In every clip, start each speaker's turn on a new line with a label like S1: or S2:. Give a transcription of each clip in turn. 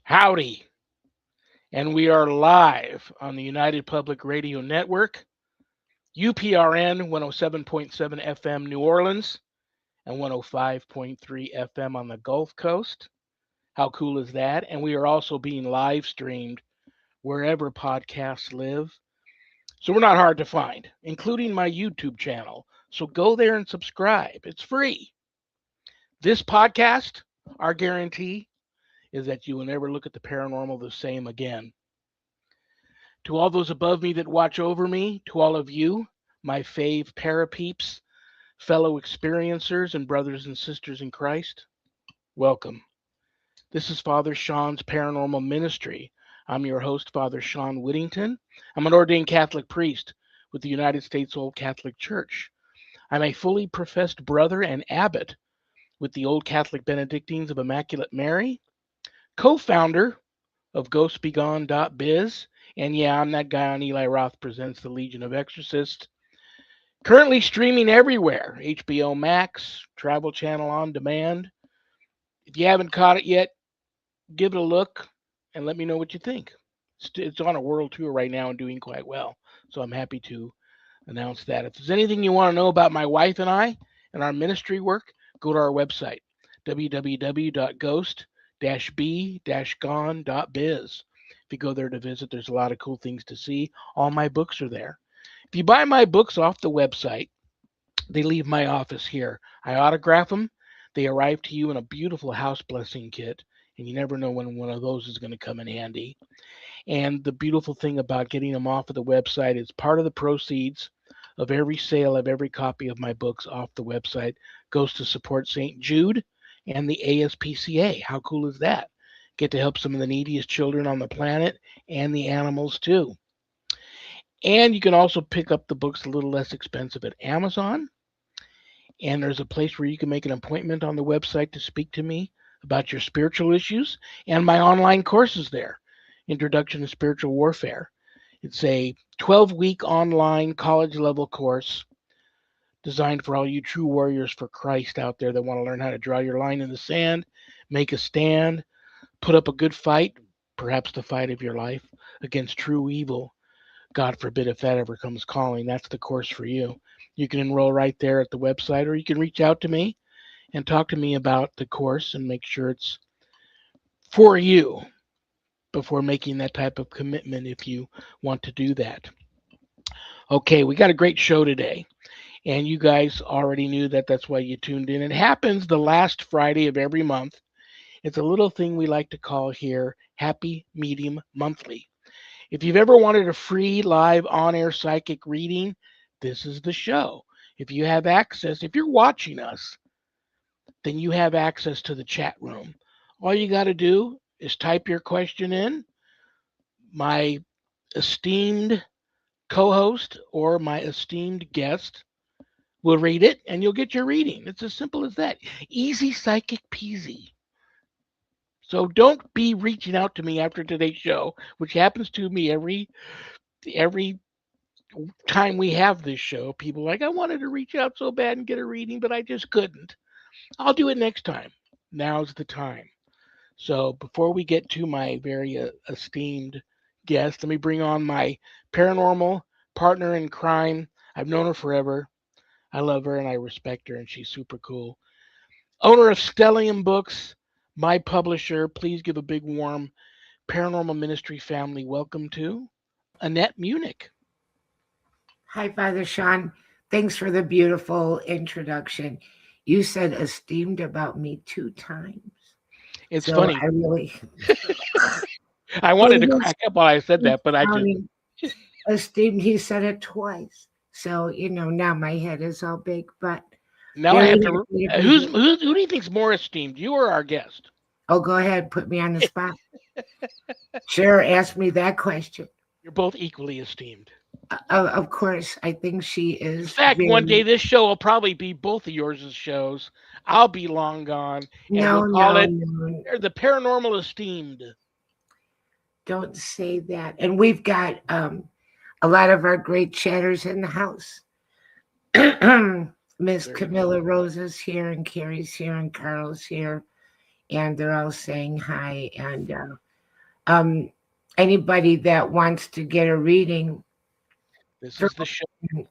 S1: Howdy. And we are live on the United Public Radio Network, UPRN 107.7 FM New Orleans and 105.3 FM on the Gulf Coast. How cool is that? And we are also being live streamed wherever podcasts live. So we're not hard to find, including my YouTube channel. So go there and subscribe. It's free. This podcast, our guarantee, is that you will never look at the paranormal the same again. To all those above me that watch over me, to all of you, my fave parapeeps, fellow experiencers, and brothers and sisters in Christ, welcome. This is Father Shawn's Paranormal Ministry. I'm your host, Father Shawn Whittington. I'm an ordained Catholic priest with the United States Old Catholic Church. I'm a fully professed brother and abbot with the Old Catholic Benedictines of Immaculate Mary, co-founder of GhostBegone.biz. And yeah, I'm that guy on Eli Roth Presents the Legion of Exorcists. Currently streaming everywhere. HBO Max, Travel Channel on demand. If you haven't caught it yet, give it a look and let me know what you think. It's on a world tour right now and doing quite well. So I'm happy to announce that. If there's anything you want to know about my wife and I and our ministry work, go to our website, www.ghost-b-gone.biz. If you go there to visit, there's a lot of cool things to see. All my books are there. If you buy my books off the website, they leave my office here. I autograph them. They arrive to you in a beautiful house blessing kit, and you never know when one of those is going to come in handy. And the beautiful thing about getting them off of the website is part of the proceeds of every sale of every copy of my books off the website goes to support St. Jude and the ASPCA. How cool is that? Get to help some of the neediest children on the planet and the animals too. And you can also pick up the books a little less expensive at Amazon. And there's a place where you can make an appointment on the website to speak to me about your spiritual issues and my online courses there. Introduction to Spiritual Warfare. It's a 12-week online college level course designed for all you true warriors for Christ out there that want to learn how to draw your line in the sand, make a stand, put up a good fight, perhaps the fight of your life, against true evil. God forbid if that ever comes calling, that's the course for you. You can enroll right there at the website, or you can reach out to me and talk to me about the course and make sure it's for you before making that type of commitment if you want to do that. Okay, we got a great show today. And you guys already knew that. That's why you tuned in. It happens the last Friday of every month. It's a little thing we like to call here Happy Medium Monthly. If you've ever wanted a free live on-air psychic reading, this is the show. If you have access, if you're watching us, then you have access to the chat room. All you got to do is type your question in. My esteemed co-host or my esteemed guest will read it and you'll get your reading. It's as simple as that. Easy psychic peasy. So don't be reaching out to me after today's show, which happens to me every time we have this show. People are like, I wanted to reach out so bad and get a reading, but I just couldn't. I'll do it next time. Now's the time. So before we get to my very esteemed guest, let me bring on my paranormal partner in crime. I've known her forever. I love her and I respect her, and she's super cool. Owner of Stellium Books, my publisher. Please give a big warm paranormal ministry family welcome to Annette Munich.
S2: Hi, Father Shawn. Thanks for the beautiful introduction. You said esteemed about me 2 times.
S1: It's
S2: So
S1: funny.
S2: I really
S1: I wanted to crack up while I said that, but I didn't.
S2: Esteemed, he said it twice. So, now my head is all big, but
S1: Now I have to. Who do you think's more esteemed, you or our guest?
S2: Oh, go ahead. Put me on the spot. Sure. Ask me that question.
S1: You're both equally esteemed.
S2: Of course, I think she is.
S1: In fact, one day this show will probably be both of yours' shows. I'll be long gone, and we'll call it the Paranormal Esteemed.
S2: Don't say that. And we've got a lot of our great chatters in the house. Miss Camilla Rose is here, and Carrie's here, and Carl's here, and they're all saying hi. And Um, Anybody that wants to get a reading,
S1: This is the show.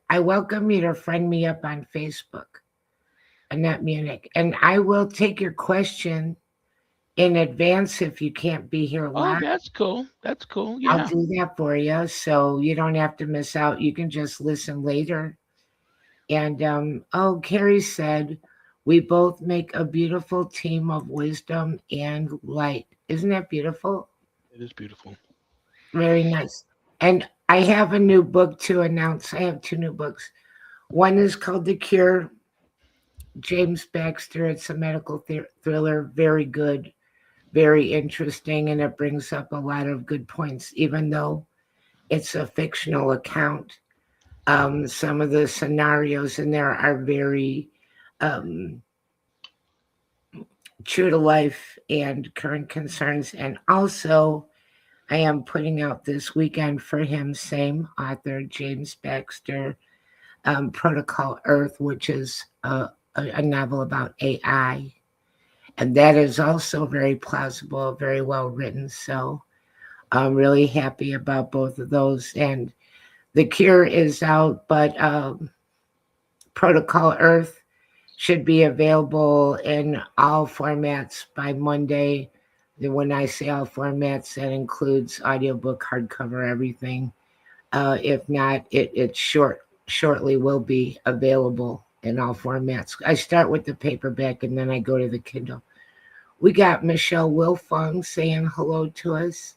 S2: I welcome you to friend me up on Facebook, Annette Munich, and I will take your question in advance if you can't be here
S1: Oh,
S2: live.
S1: that's cool. That's cool.
S2: I'll
S1: Yeah.
S2: do that for you, so you don't have to miss out. You can just listen later. And oh, Carrie said, we both make a beautiful team of wisdom and light. Isn't that beautiful?
S1: It is beautiful.
S2: Very nice. And I have a new book to announce. I have two new books. One is called The Cure, James Baxter. It's a medical thriller, very good, very interesting, and it brings up a lot of good points, even though it's a fictional account. Some of the scenarios in there are very um, true to life and current concerns. And also, I am putting out this weekend for him, same author, James Baxter, Protocol Earth, which is a novel about AI. And that is also very plausible, very well written. So I'm really happy about both of those. And The Cure is out, but Protocol Earth should be available in all formats by Monday. When I say all formats, that includes audiobook, hardcover, everything. If not, shortly will be available in all formats. I start with the paperback and then I go to the Kindle. We got Michelle Wilfong saying hello to us.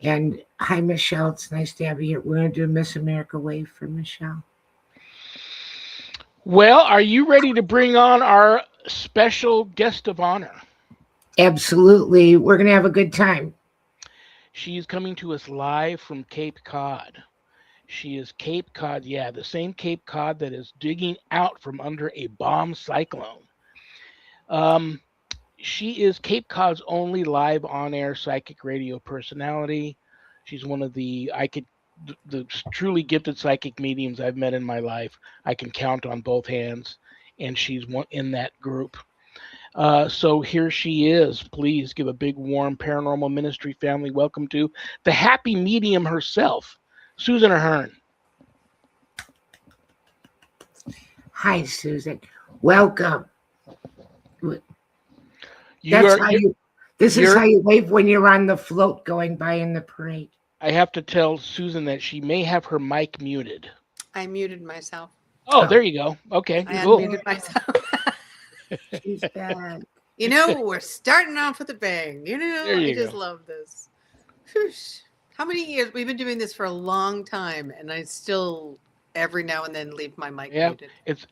S2: And hi, Michelle. It's nice to have you here. We're going to do Miss America Wave for Michelle.
S1: Well, are you ready to bring on our special guest of honor?
S2: Absolutely. We're going to have a good time.
S1: She's coming to us live from Cape Cod. She is Cape Cod, yeah, the same Cape Cod that is digging out from under a bomb cyclone. Um, she is Cape Cod's only live on-air psychic radio personality. She's one of the truly gifted psychic mediums I've met in my life. I can count on both hands, and she's one in that group. So here she is. Please give a big, warm Paranormal Ministry family welcome to the happy medium herself, Susan Ahearn.
S2: Hi, Susan. Welcome.
S1: You
S2: That's
S1: are
S2: how
S1: you,
S2: you. This is
S1: you're.
S2: how you wave when you're on the float going by in the parade.
S1: I have to tell Susan that she may have her mic muted.
S3: I muted myself.
S1: Oh,
S2: Oh,
S1: there you go. Okay,
S3: I
S1: cool.
S3: unmuted myself.
S2: she's back.
S3: We're starting off with a bang.
S1: There
S3: I
S1: you
S3: just
S1: go.
S3: love this. Whoosh. How many years? We've been doing this for a long time, and I still every now and then leave my mic
S1: Yeah,
S3: muted.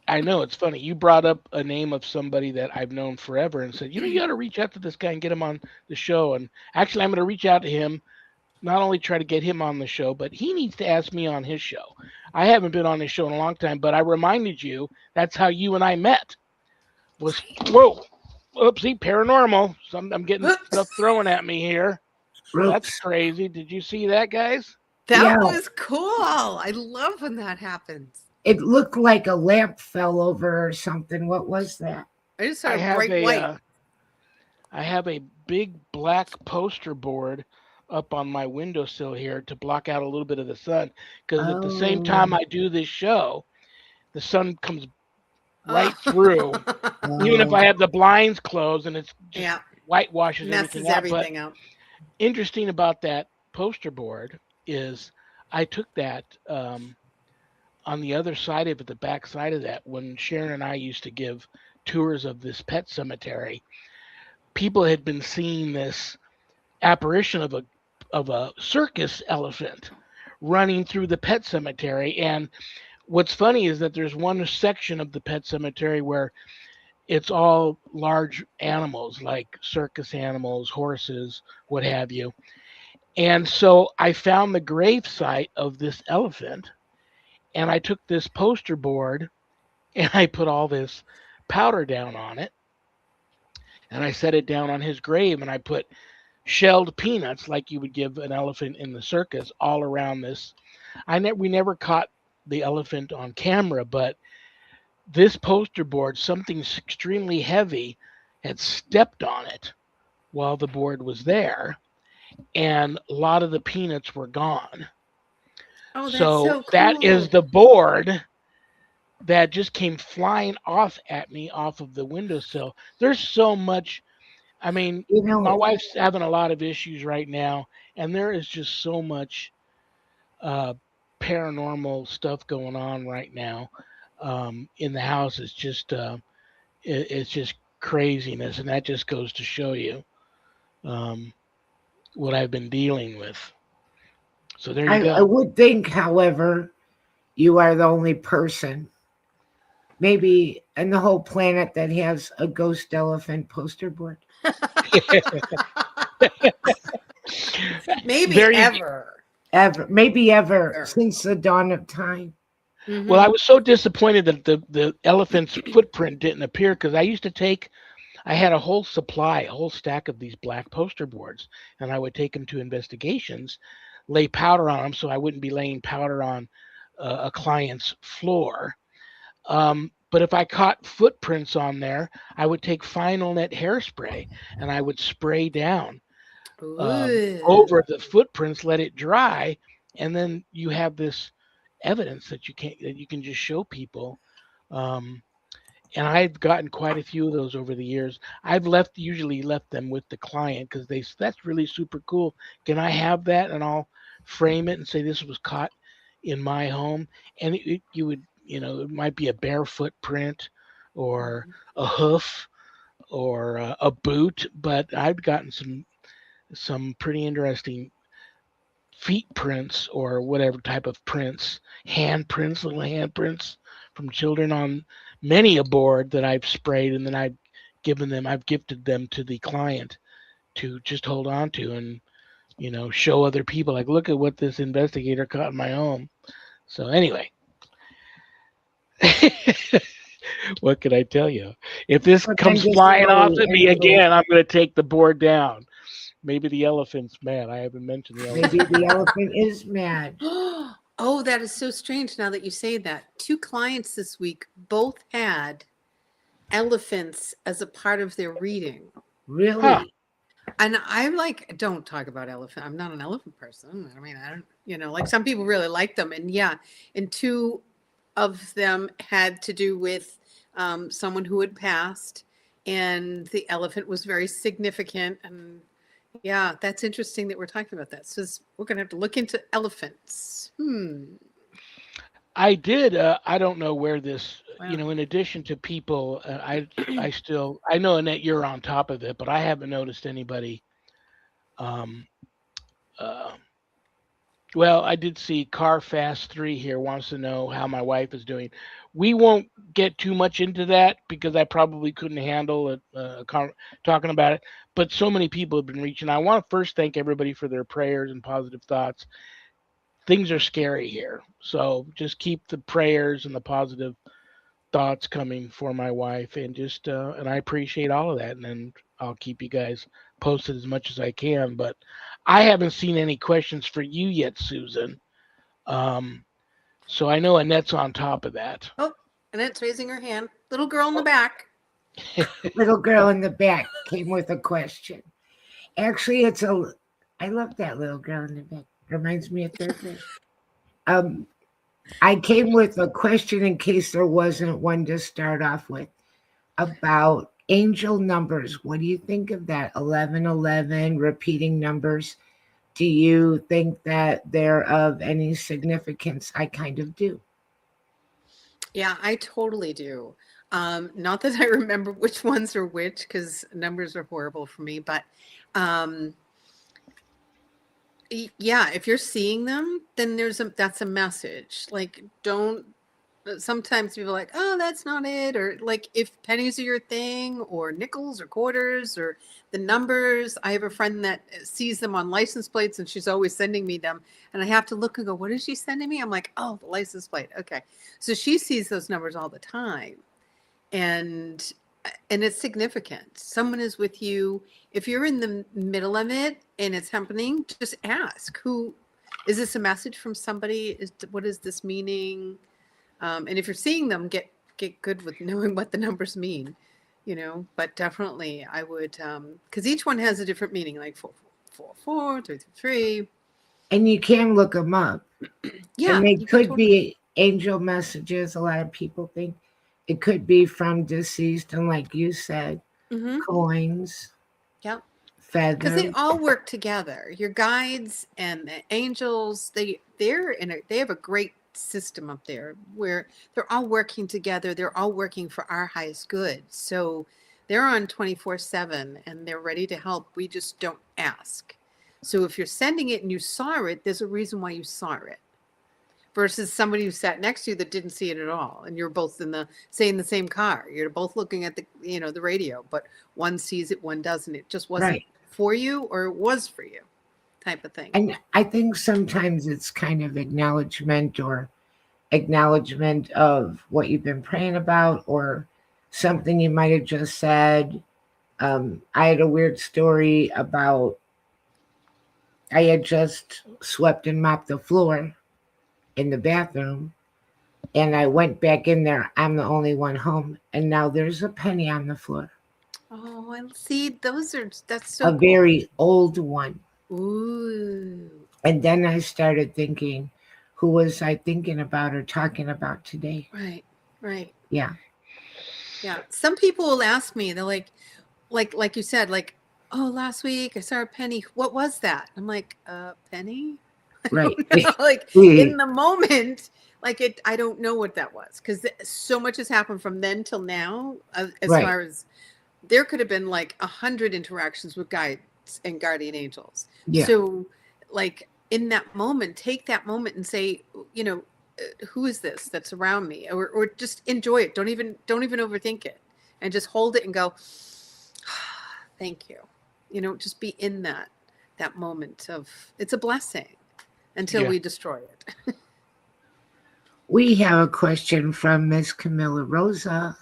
S1: I know it's funny. You brought up a name of somebody that I've known forever and said, you got to reach out to this guy and get him on the show. And actually, I'm going to reach out to him, not only try to get him on the show, but he needs to ask me on his show. I haven't been on his show in a long time, but I reminded you that's how you and I met. Was whoa, oopsie, paranormal. I'm getting stuff
S3: Oops.
S1: thrown at me here. That's
S2: Oops.
S1: crazy. Did you see that, guys?
S3: That
S2: Yeah.
S3: was cool. I love when that happens.
S2: It looked like a lamp fell over or something. What was that?
S3: I just
S1: I
S3: saw
S1: have
S3: bright white.
S1: I have a big black poster board up on my windowsill here to block out a little bit of the sun because at the same time
S2: Oh,
S1: I do this show, the sun comes right through. Even if
S2: oh.
S1: I have the blinds closed and it's just
S3: Yeah,
S1: whitewashes
S3: messes
S1: everything out. But
S3: everything out.
S1: interesting about that poster board is I took that on the other side of it, the back side of that, when Sharon and I used to give tours of this pet cemetery, people had been seeing this apparition of a circus elephant running through the pet cemetery. And what's funny is that there's one section of the pet cemetery where it's all large animals like circus animals, horses, what have you. And so I found the grave site of this elephant and I took this poster board and I put all this powder down on it and I set it down on his grave and I put shelled peanuts like you would give an elephant in the circus all around this. We never caught the elephant on camera, but this poster board, something extremely heavy, had stepped on it while the board was there. and a lot of the peanuts were gone.
S3: Oh, that's
S1: So
S3: so
S1: that is
S3: cool.
S1: the board that just came flying off at me off of the windowsill. There's so much. I mean,
S2: You
S1: my
S2: know,
S1: wife's having a lot of issues right now, and there is just so much uh, paranormal stuff going on right now in the house. It's just craziness, and that just goes to show you um, what I've been dealing with. So there you
S2: I
S1: go.
S2: would think, however, you are the only person, maybe in the whole planet, that has a ghost elephant poster board.
S3: Maybe
S1: There you
S3: ever.
S2: Ever, maybe ever
S3: Sure.
S2: since the dawn of time.
S1: Well, I
S3: Mm-hmm.
S1: was so disappointed that the elephant's footprint didn't appear because I had a whole supply, a whole stack of these black poster boards, and I would take them to investigations, lay powder on them so I wouldn't be laying powder on a client's floor. But if I caught footprints on there, I would take final net hairspray and I would spray down
S3: Ooh.
S1: over the footprints, let it dry, and then you have this evidence that you can just show people. Um, and I've gotten quite a few of those over the years. I've usually left them with the client because that's really super cool. Can I have that? And I'll frame it and say this was caught in my home. And you would, it might be a bare footprint or a hoof or a boot, but I've gotten some pretty interesting feet prints or whatever type of prints, little hand prints from children on many a board that I've sprayed, and then I've gifted them to the client to just hold on to and, show other people like, look at what this investigator caught in my home. So anyway, what can I tell you? If this comes flying off
S2: Tremendously
S1: at me
S2: into,
S1: again, I'm going to take the board down. Maybe the elephant's mad. I haven't mentioned the
S2: maybe
S1: elephant
S2: the
S1: yet.
S2: elephant is mad.
S3: Oh, that is so strange now that you say that. Two clients this week both had elephants as a part of their reading.
S1: Huh.
S2: Really?
S3: And I'm like, don't talk about elephant. I'm not an elephant person. I mean, I don't, like some people really like them. And yeah, and two of them had to do with someone who had passed, and the elephant was very significant. And yeah, that's interesting that we're talking about that. So we're going to have to look into elephants.
S1: I did. I don't know where this.
S3: Wow.
S1: In addition to people, I know Annette, you're on top of it, but I haven't noticed anybody. Um, uh, well, I did see Car Fast 3 here wants to know how my wife is doing. We won't get too much into that because I probably couldn't handle it talking about it. But so many people have been reaching. I want to first thank everybody for their prayers and positive thoughts. Things are scary here, so just keep the prayers and the positive thoughts coming for my wife, and just and I appreciate all of that, and then I'll keep you guys posted as much as I can. But I haven't seen any questions for you yet, Susan. um so I know Annette's on top of that.
S3: Oh, Annette's raising her hand. Little girl in the back.
S2: Little girl in the back came with a question. Actually, I love that little girl in the back. Reminds me of third grade. Um, I came with a question in case there wasn't one to start off with about angel numbers. What do you think of that? 1111, repeating numbers. Do you think that they're of any significance? I kind of do.
S3: Yeah, I totally do. Not that I remember which ones are which because numbers are horrible for me, but um, yeah, if you're seeing them, then that's a message. Like, don't. Sometimes people are like, oh, that's not it, or like if pennies are your thing, or nickels, or quarters, or the numbers. I have a friend that sees them on license plates, and she's always sending me them, and I have to look and go, what is she sending me? I'm like, oh, the license plate. Okay, so she sees those numbers all the time, and it's significant. Someone is with you. If you're in the middle of it and it's happening, just ask, who is this? A message from somebody? What is this meaning? And if you're seeing them, get good with knowing what the numbers mean, But definitely, I would, because each one has a different meaning. Like 444 333.
S2: And you can look them up.
S3: Yeah,
S2: And they
S3: you can
S2: could
S3: totally.
S2: be angel messages. A lot of people think it could be from deceased. And like you said,
S3: Mm-hmm.
S2: coins,
S3: Yeah. Because they
S2: feathers.
S3: all work together. Your guides and the angels, they have a great system up there where they're all working together. They're all working for our highest good. So they're on 24/7 and they're ready to help. We just don't ask. So if you're sending it and you saw it, there's a reason why you saw it. Versus somebody who sat next to you that didn't see it at all, and you're both in the same car. You're both looking at the radio, but one sees it, one doesn't. It just wasn't
S2: Right.
S3: for you, or it was for you, type of thing.
S2: And I think sometimes it's kind of acknowledgement of what you've been praying about or something you might have just said. I had a weird story about I had just swept and mopped the floor in the bathroom and I went back in there. I'm the only one home. And now there's a penny on the floor,
S3: Oh, I see. That's so
S2: a
S3: cool.
S2: very old one.
S3: Ooh,
S2: And then I started thinking, who was I thinking about or talking about today?
S3: right, right.
S2: Yeah,
S3: Yeah. Some people will ask me, they're like you said, like, oh, last week I saw a penny. What was that? I'm like, penny? I
S2: right.
S3: don't know. Like in the moment, like I don't know what that was because so much has happened from then till now. As
S2: Right.
S3: far as there could have been like 100 interactions with guides and guardian angels.
S2: Yeah,
S3: So, like in that moment, take that moment and say, you know, who is this that's around me, or just enjoy it. Don't even overthink it, and just hold it and go, thank you. You know, just be in that moment of it's a blessing until
S1: Yeah.
S3: we destroy it.
S2: we have a question from Miss Camilla Rosa.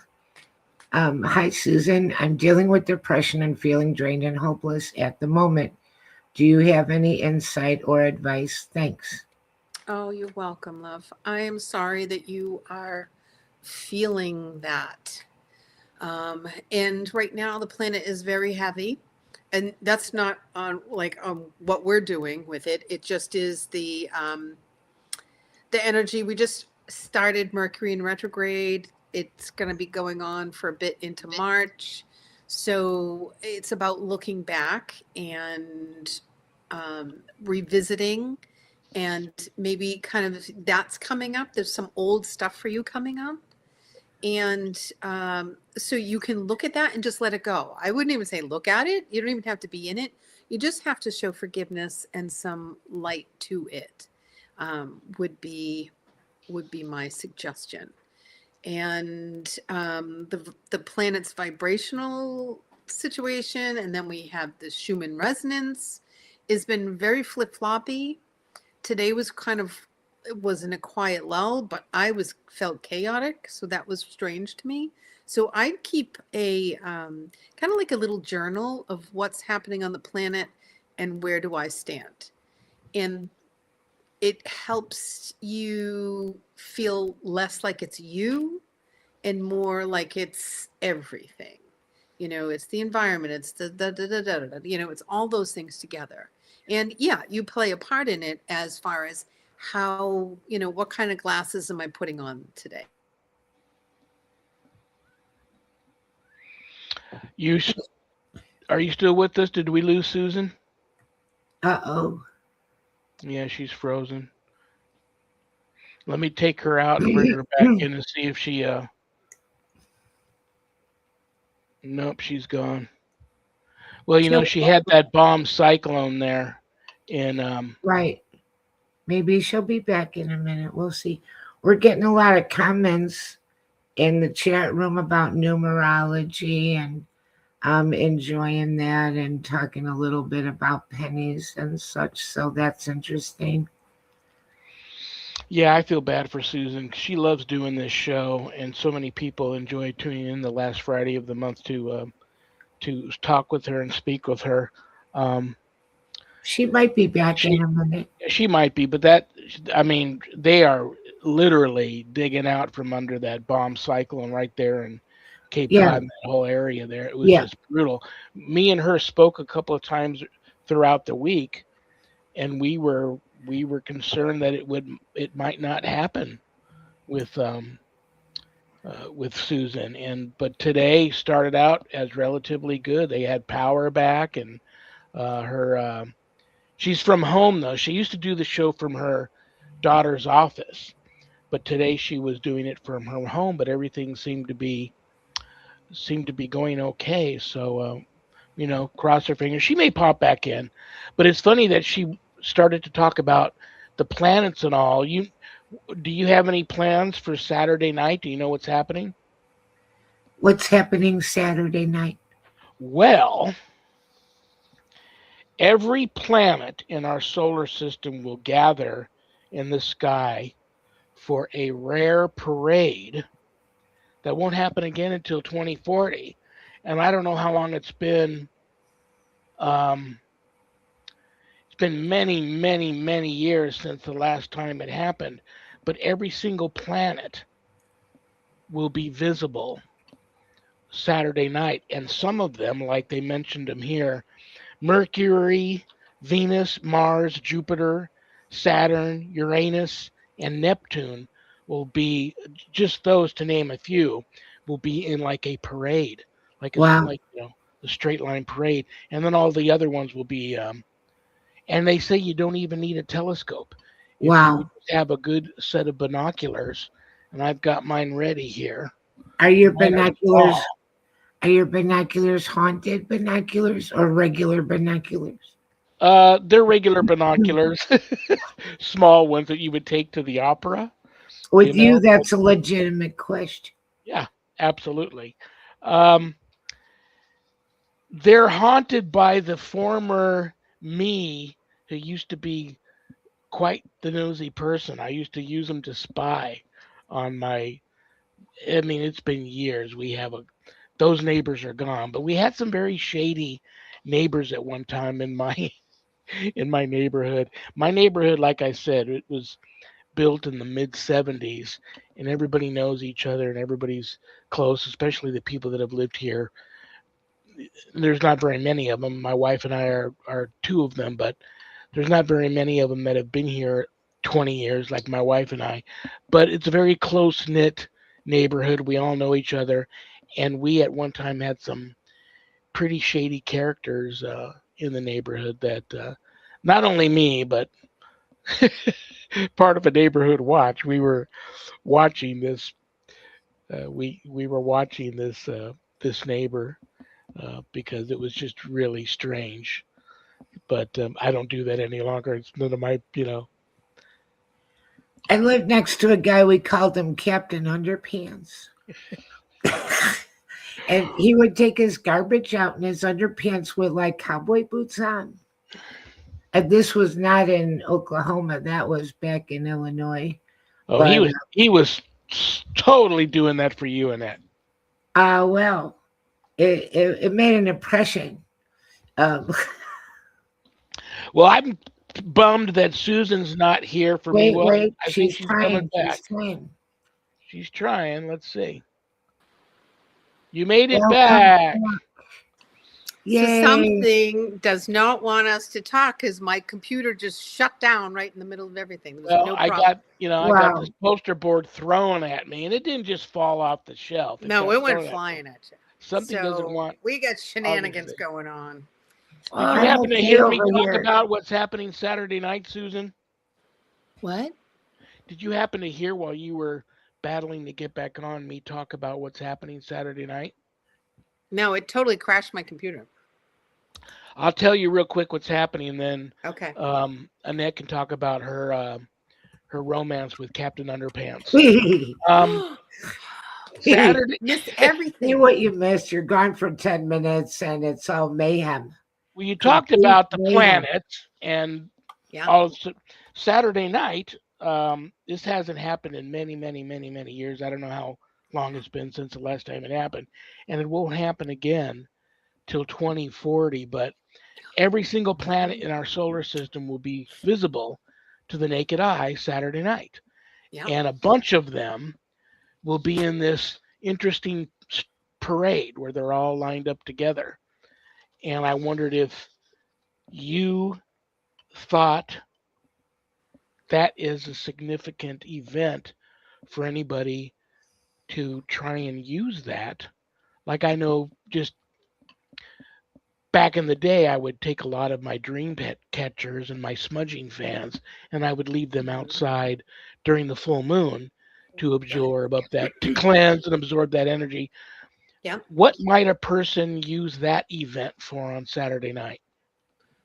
S2: Hi, Susan. I'm dealing with depression and feeling drained and hopeless at the moment. Do you have any insight or advice? Thanks.
S3: Oh, you're welcome, love. I am sorry that you are feeling that. And right now, the planet is very heavy, and that's not on like what we're doing with it. It just is the energy. We just started Mercury in retrograde. It's going to be going on for a bit into March. So it's about looking back and revisiting, and maybe kind of that's coming up. There's some old stuff for you coming up. And so you can look at that and just let it go. I wouldn't even say look at it. You don't even have to be in it. You just have to show forgiveness and some light to it. Would be my suggestion. And the planet's vibrational situation, and then we have the Schumann resonance, has been very flip floppy. Today was kind of, it was in a quiet lull, but I was felt chaotic, so that was strange to me. So I keep a kind of like a little journal of what's happening on the planet and where do I stand. And it helps you feel less like it's you and more like it's everything. You know, it's the environment, it's the da, da, da, da, da, you know, it's all those things together. And yeah, you play a part in it as far as how, you know, what kind of glasses am I putting on today?
S1: You are you still with us? Did we lose Susan?
S2: Uh-oh.
S1: Yeah, she's frozen. Let me take her out and bring her back in and see if she nope, she's gone. Well,
S2: She'll,
S1: she had that bomb cyclone there in
S2: right. Maybe she'll be back in a minute. We'll see. We're getting a lot of comments in the chat room about numerology, and I'm enjoying that and talking a little bit about pennies and such. So that's interesting.
S1: yeah, I feel bad for Susan. She loves doing this show, and so many people enjoy tuning in the last Friday of the month to talk with her and speak with her. Um,
S2: She might be back in
S1: she
S2: a minute.
S1: she might be, but that I mean, they are literally digging out from under that bomb cyclone right there in Cape
S2: Yeah,
S1: Cod, and that whole area there. It was
S2: yeah,
S1: just brutal. Me and her spoke a couple of times throughout the week, and we were concerned that it might not happen with with Susan. And but today started out as relatively good. They had power back, and her she's from home though. She used to do the show from her daughter's office, but today she was doing it from her home. But everything seemed to be going okay. So cross her fingers. She may pop back in, but it's funny that she started to talk about the planets and all. Do you have any plans for Saturday night? Do you know what's happening?
S2: What's happening Saturday night?
S1: Well, every planet in our solar system will gather in the sky for a rare parade that won't happen again until 2040. And I don't know how long it's been. Um, it's been many, many, many years since the last time it happened, but every single planet will be visible Saturday night. And some of them, like they mentioned them here, Mercury, Venus, Mars, Jupiter, Saturn, Uranus, and Neptune will be, just those to name a few, will be in like a parade, like a
S2: Wow.
S1: like the straight line parade, and then all the other ones will be. And they say you don't even need a telescope if you
S2: Wow.
S1: would have a good set of binoculars. And I've got mine ready here.
S2: Are your
S1: Mine are small.
S2: binoculars are your binoculars haunted binoculars or regular binoculars?
S1: They're regular binoculars, small ones that you would take to the opera. You
S2: With you,
S1: know,
S2: that's a legitimate question.
S1: yeah, absolutely. Um, they're haunted by the former me who used to be quite the nosy person. I used to use them to spy on my. I mean, it's been years. Those neighbors are gone, but we had some very shady neighbors at one time in my in my neighborhood. My neighborhood, like I said, it was built in the mid 70s, and everybody knows each other and everybody's close, especially the people that have lived here. There's not very many of them. My wife and I are two of them, but there's not very many of them that have been here 20 years, like my wife and I. But it's a very close knit neighborhood. We all know each other, and we at one time had some pretty shady characters in the neighborhood that not only me, but part of a neighborhood watch. We were watching this. We were watching this neighbor because it was just really strange. But I don't do that any longer. It's none of my.
S2: I lived next to a guy, we called him Captain Underpants. And he would take his garbage out in his underpants with like cowboy boots on. And this was not in Oklahoma, that was back in Illinois.
S1: Oh, he
S2: But
S1: was totally doing that for you and that.
S2: well, it made an impression. Um,
S1: Well, I'm bummed that Susan's not here for me. Well,
S2: wait,
S1: I think
S2: she's
S1: she's coming
S2: trying.
S1: back.
S2: She's trying.
S1: She's trying. Let's see. You made it
S2: Welcome
S1: back.
S2: back.
S3: So
S2: Yay.
S3: something does not want us to talk because my computer just shut down right in the middle of everything. There was
S1: Well,
S3: no
S1: I
S3: problem.
S1: got
S2: Wow.
S1: this poster board thrown at me, and it didn't just fall off the shelf.
S3: No,
S1: got
S3: it went
S1: thrown at me.
S3: flying at you.
S1: Something doesn't
S3: So
S1: want.
S3: we got shenanigans
S1: obviously.
S3: going on.
S1: Did you
S2: I'm
S1: happen to
S2: okay
S1: hear me
S2: over
S1: talk
S2: here.
S1: about what's happening Saturday night, Susan?
S3: What?
S1: Did you happen to hear while you were battling to get back on me talk about what's happening Saturday night?
S3: No, it totally crashed my computer.
S1: I'll tell you real quick what's happening, and then
S3: Okay.
S1: Annette can talk about her romance with Captain Underpants.
S2: See
S1: Saturday.
S3: Missed everything.
S2: what you missed. You're gone for 10 minutes and it's all mayhem.
S1: Well, you talked
S2: Complete
S1: about the
S2: mayhem.
S1: planets, and
S3: Yeah.
S1: also Saturday night. This hasn't happened in many, many, many, many years. I don't know how long it's been since the last time it happened, and it won't happen again till 2040. But every single planet in our solar system will be visible to the naked eye Saturday night.
S3: Yeah.
S1: And a bunch of them will be in this interesting parade where they're all lined up together. And I wondered if you thought that is a significant event for anybody to try and use that. Like I know just back in the day, I would take a lot of my dream pet catchers and my smudging fans, and I would leave them
S3: Mhm.
S1: outside during the full moon to
S3: Right.
S1: absorb up that, to cleanse and absorb that energy.
S3: Yeah.
S1: What might a person use that event for on Saturday night?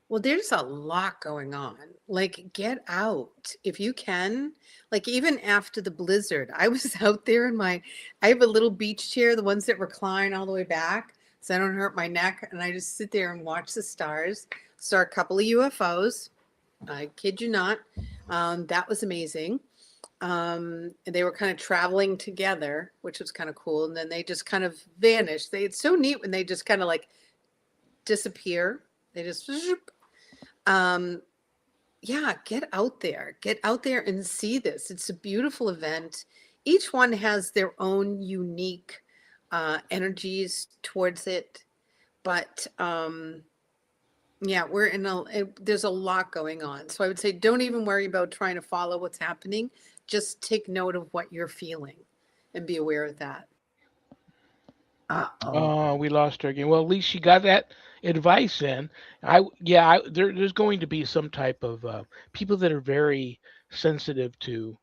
S3: Well, there's a lot going on. Like, get out if you can. Like, even after the blizzard, I was out there in my, I have a little beach chair, the ones that recline all the way back, so I don't hurt my neck. And I just sit there and watch the stars. Saw a couple of UFOs. I kid you not. That was amazing. And they were kind of traveling together, which was kind of cool. And then they just kind of vanished. It's so neat when they just kind of like disappear. They just, zoop. um, yeah, get out there and see this. It's a beautiful event. Each one has their own unique energies towards it, but yeah, there's a lot going on. So I would say don't even worry about trying to follow what's happening. Just take note of what you're feeling and be aware of that.
S2: Uh-oh.
S1: Oh, we lost her again. Well, at least she got that advice in. There's going to be some type of people that are very sensitive to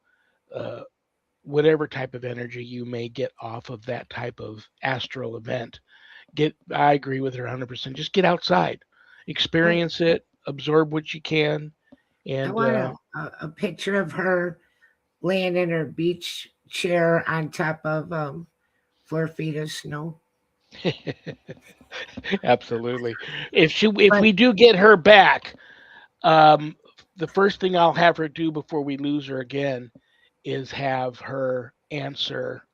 S1: uh, whatever type of energy you may get off of that type of astral event. I agree with her 100%. Just get outside,
S2: I,
S1: experience it, absorb what you can,
S2: I
S1: and
S2: want a picture of her laying in her beach chair on top of 4 feet of snow.
S1: absolutely. If
S2: But
S1: we do get her back, um, the first thing I'll have her do before we lose her again is have her answer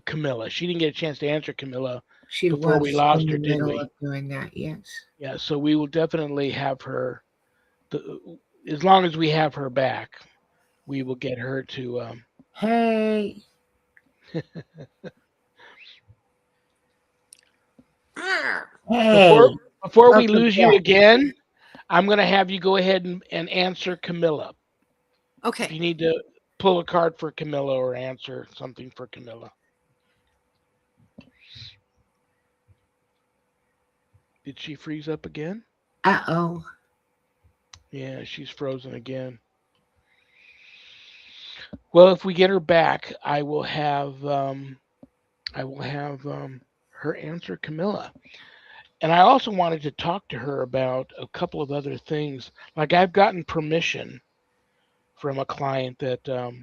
S1: Camilla. She didn't get a chance to answer Camilla
S2: she
S1: before we
S2: was in
S1: lost
S2: the
S1: her, did
S2: middle
S1: we?
S2: of doing that, yes.
S1: Yeah, so we will definitely have her. The, as long as we have her back, we will get her to.
S2: Hey,
S3: Ah,
S1: Before
S2: hey,
S1: before we
S2: welcome
S1: lose you
S2: back.
S1: again, I'm going to have you go ahead and answer Camilla. If
S3: okay.
S1: you need to pull a card for Camilla or answer something for Camilla. Did she freeze up again?
S2: Uh-oh.
S1: Yeah, she's frozen again. Well, if we get her back, I will have her answer Camilla. And I also wanted to talk to her about a couple of other things. Like I've gotten permission from a client that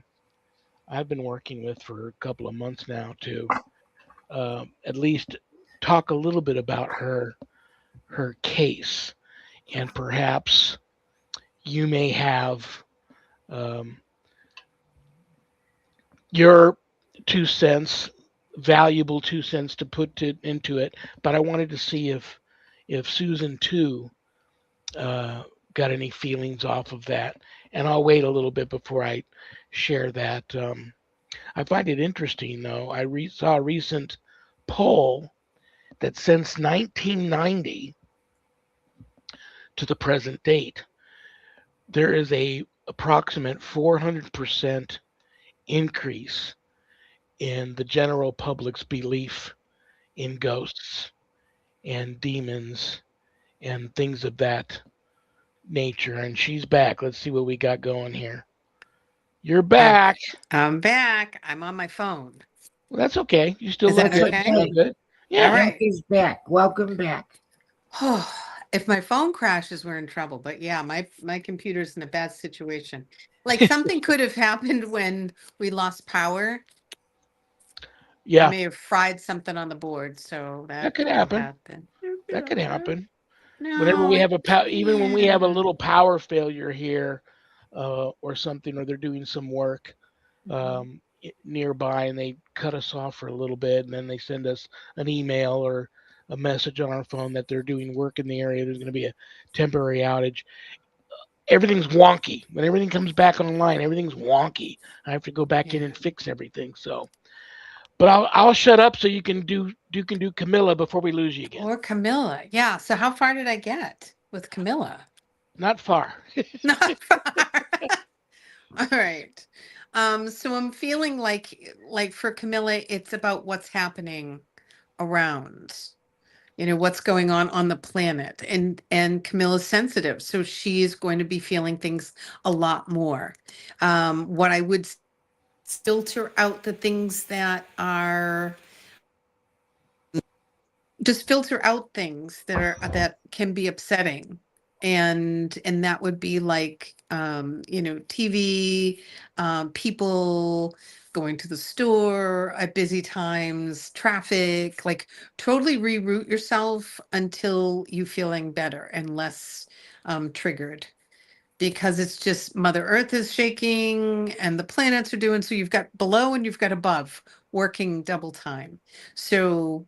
S1: I've been working with for a couple of months now to at least talk a little bit about her case, and perhaps you may have um, your 2 cents, valuable 2 cents to into it. But I wanted to see if Susan too uh, got any feelings off of that, and I'll wait a little bit before I share that. I find it interesting though. Saw a recent poll that since 1990 to the present date, there is a approximate 400% increase in the general public's belief in ghosts and demons and things of that nature. And she's back. Let's see what we got going here. You're
S3: I'm,
S1: back.
S3: I'm back. I'm on my phone.
S1: Well, that's okay. You still
S3: Is
S1: look
S3: that
S2: That's
S1: good. You
S3: okay?
S1: sound
S2: okay.
S1: good.
S3: All
S1: Yeah.
S3: right.
S2: Jackie's back. Welcome back.
S3: If my phone crashes, we're in trouble. But yeah, my computer's in a bad situation. Like something could have happened when we lost power. I
S1: Yeah.
S3: may have fried something on the board, so
S1: That
S3: that
S1: could
S3: could have
S1: happen.
S3: happened.
S1: That could happen. Whenever
S3: No,
S1: we have
S3: it
S1: even when we have a
S3: can.
S1: little power failure here, or something, or they're doing some work
S3: Mhm.
S1: nearby, and they cut us off for a little bit, and then they send us an email or a message on our phone that they're doing work in the area. There's going to be a temporary outage. Everything's wonky. When everything comes back online, everything's wonky. I have to go back in
S3: Yeah.
S1: and fix everything. So, But I'll shut up so you can do Camilla before we lose you again.
S3: Or Camilla. Yeah. So how far did I get with Camilla?
S1: Not far.
S3: Not far. All right. So I'm feeling like for Camilla, it's about what's happening around, what's going on the planet. And Camilla's sensitive, so she's going to be feeling things a lot more. What I would filter out the things that are just filter out things that can be upsetting, and that would be like TV, people going to the store at busy times, traffic, like totally reroute yourself until you feeling better and less triggered, because it's just Mother Earth is shaking and the planets are doing, so you've got below and you've got above working double time. So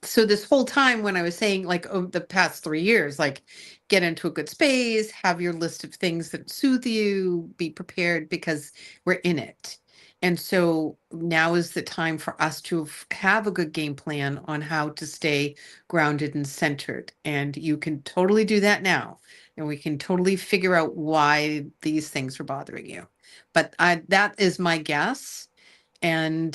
S3: this whole time when I was saying, like, over the past 3 years, like, get into a good space, have your list of things that soothe you, be prepared, because we're in it. And so now is the time for us to have a good game plan on how to stay grounded and centered. And you can totally do that now. And we can totally figure out why these things are bothering you. But that is my guess. And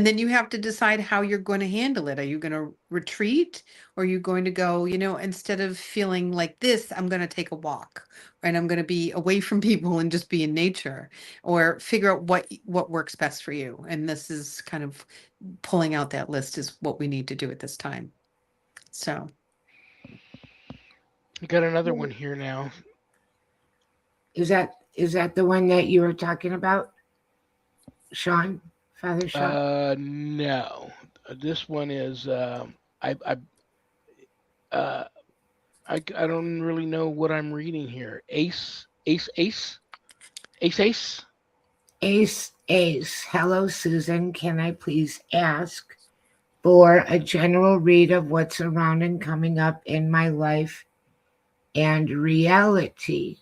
S3: then you have to decide how you're going to handle it. Are you going to retreat, or are you going to go, instead of feeling like this, I'm going to take a walk, and I'm going to be away from people and just be in nature, or figure out what works best for you. And this is kind of pulling out that list is what we need to do at this time. So,
S1: We got another one here now.
S2: Is that the one that you were talking about, Shawn? Father Shawn?
S1: No. This one is uh, I don't really know what I'm reading here. Ace.
S2: Ace Ace. Hello, Susan. Can I please ask for a general read of what's around and coming up in my life and reality?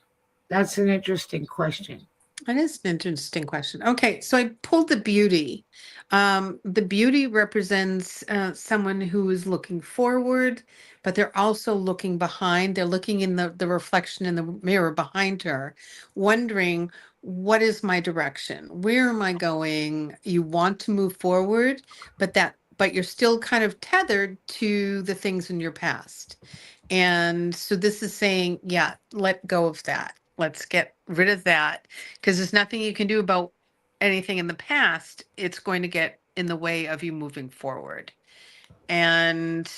S2: That's an interesting question.
S3: that is an interesting question. Okay, so I pulled the beauty. The beauty represents someone who is looking forward, but they're also looking behind. They're looking in the reflection in the mirror behind her, wondering, what is my direction? Where am I going? You want to move forward, but you're still kind of tethered to the things in your past. And so this is saying, yeah, let go of that. Let's get rid of that, because there's nothing you can do about anything in the past. It's going to get in the way of you moving forward. And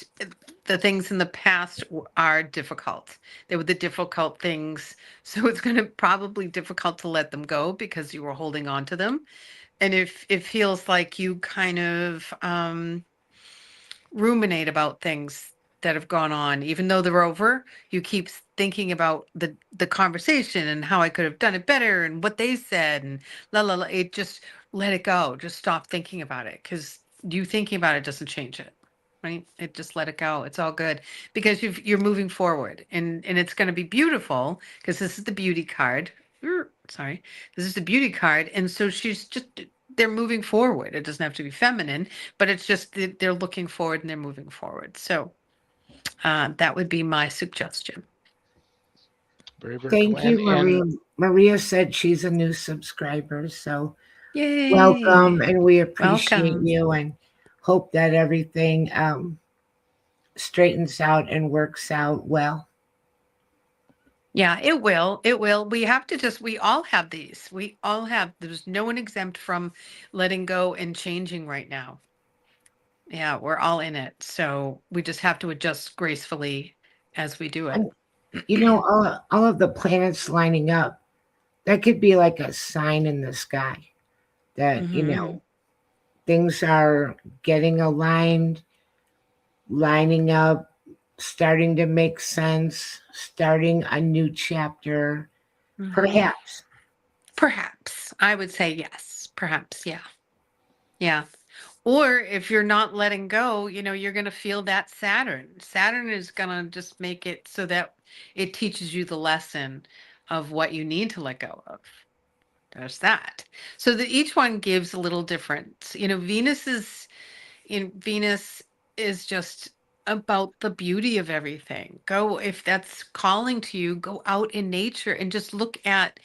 S3: the things in the past are difficult. They were the difficult things. So it's going to probably difficult to let them go because you were holding on to them. And if it feels like you kind of ruminate about things that have gone on, even though they're over, you keep thinking about the conversation and how I could have done it better and what they said and la la la. It just, let it go. Just stop thinking about it, because you thinking about it doesn't change it. Right? It just, let it go. It's all good, because you're moving forward, and it's going to be beautiful, because this is the beauty card. Sorry, this is the beauty card, and so she's just, they're moving forward. It doesn't have to be feminine, but it's just they're looking forward and they're moving forward. So that would be my suggestion.
S1: Very, very cool.
S2: Thank you,
S1: And
S2: Maria. Maria said she's a new subscriber, so welcome,
S3: Yay!
S2: and we appreciate
S3: Welcome.
S2: you and hope that everything straightens out and works out well.
S3: Yeah, it will. It will. We have to just, we all have these. We all have, there's no one exempt from letting go and changing right now. Yeah, we're all in it. So we just have to adjust gracefully as we do it.
S2: And all of the planets lining up, that could be like a sign in the sky that
S3: Hmm.
S2: things are getting aligned, lining up, starting to make sense, starting a new chapter,
S3: Hmm.
S2: perhaps.
S3: Perhaps. I would say yes. Perhaps. Yeah. Yeah. Or if you're not letting go, you're going to feel that Saturn. Saturn is going to just make it so that it teaches you the lesson of what you need to let go of. There's that. So that each one gives a little difference. Venus is just about the beauty of everything. Go, if that's calling to you, go out in nature and just look at.